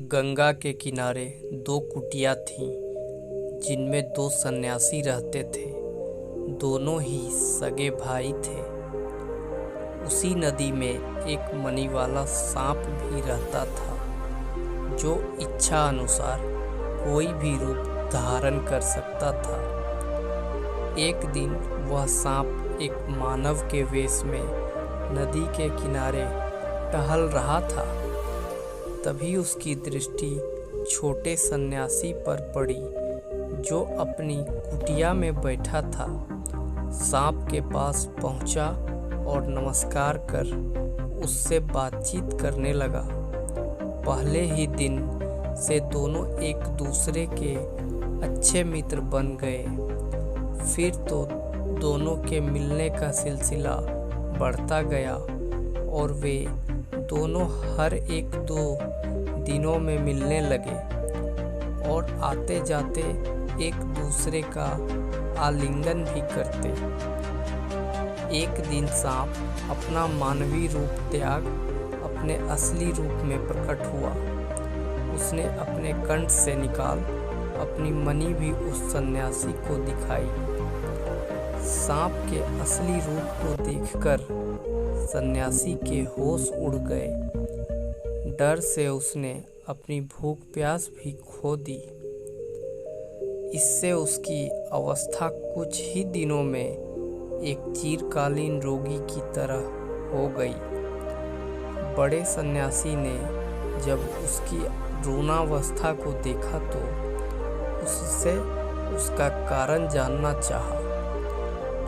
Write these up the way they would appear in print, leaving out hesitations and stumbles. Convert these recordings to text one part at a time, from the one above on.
गंगा के किनारे दो कुटिया थीं, जिनमें दो सन्यासी रहते थे। दोनों ही सगे भाई थे। उसी नदी में एक मणि वाला सांप भी रहता था, जो इच्छा अनुसार कोई भी रूप धारण कर सकता था। एक दिन वह सांप एक मानव के वेश में नदी के किनारे टहल रहा था। तभी उसकी दृष्टि छोटे सन्यासी पर पड़ी, जो अपनी कुटिया में बैठा था। सांप के पास पहुंचा और नमस्कार कर उससे बातचीत करने लगा। पहले ही दिन से दोनों एक दूसरे के अच्छे मित्र बन गए। फिर तो दोनों के मिलने का सिलसिला बढ़ता गया और वे दोनों हर एक दो दिनों में मिलने लगे और आते जाते एक दूसरे का आलिंगन भी करते। एक दिन सांप अपना मानवीय रूप त्याग अपने असली रूप में प्रकट हुआ। उसने अपने कंठ से निकाल अपनी मणि भी उस सन्यासी को दिखाई। सांप के असली रूप को देखकर सन्यासी के होश उड़ गए। डर से उसने अपनी भूख प्यास भी खो दी। इससे उसकी अवस्था कुछ ही दिनों में एक चिरकालीन रोगी की तरह हो गई। बड़े सन्यासी ने जब उसकी रोनावस्था को देखा तो उससे उसका कारण जानना चाहा।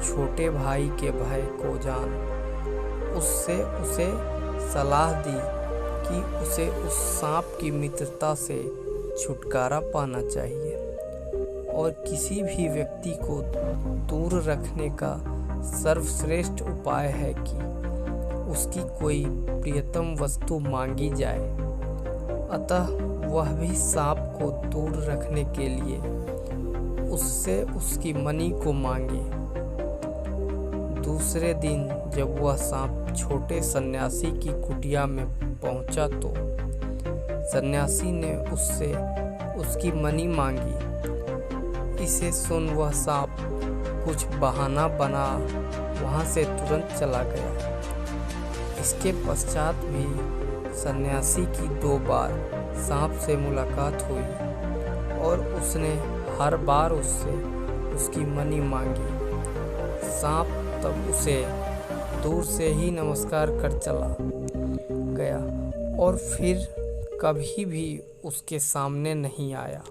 छोटे भाई के भय को जान उससे उसे सलाह दी कि उसे उस सांप की मित्रता से छुटकारा पाना चाहिए और किसी भी व्यक्ति को दूर रखने का सर्वश्रेष्ठ उपाय है कि उसकी कोई प्रियतम वस्तु मांगी जाए। अतः वह भी सांप को दूर रखने के लिए उससे उसकी मणि को मांगे। दूसरे दिन जब वह सांप छोटे सन्यासी की कुटिया में पहुंचा तो सन्यासी ने उससे उसकी मणि मांगी। इसे सुन वह सांप कुछ बहाना बना वहां से तुरंत चला गया। इसके पश्चात भी सन्यासी की 2 बार सांप से मुलाकात हुई और उसने हर बार उससे उसकी मणि मांगी। सांप तब उसे दूर से ही नमस्कार कर चला गया और फिर कभी भी उसके सामने नहीं आया।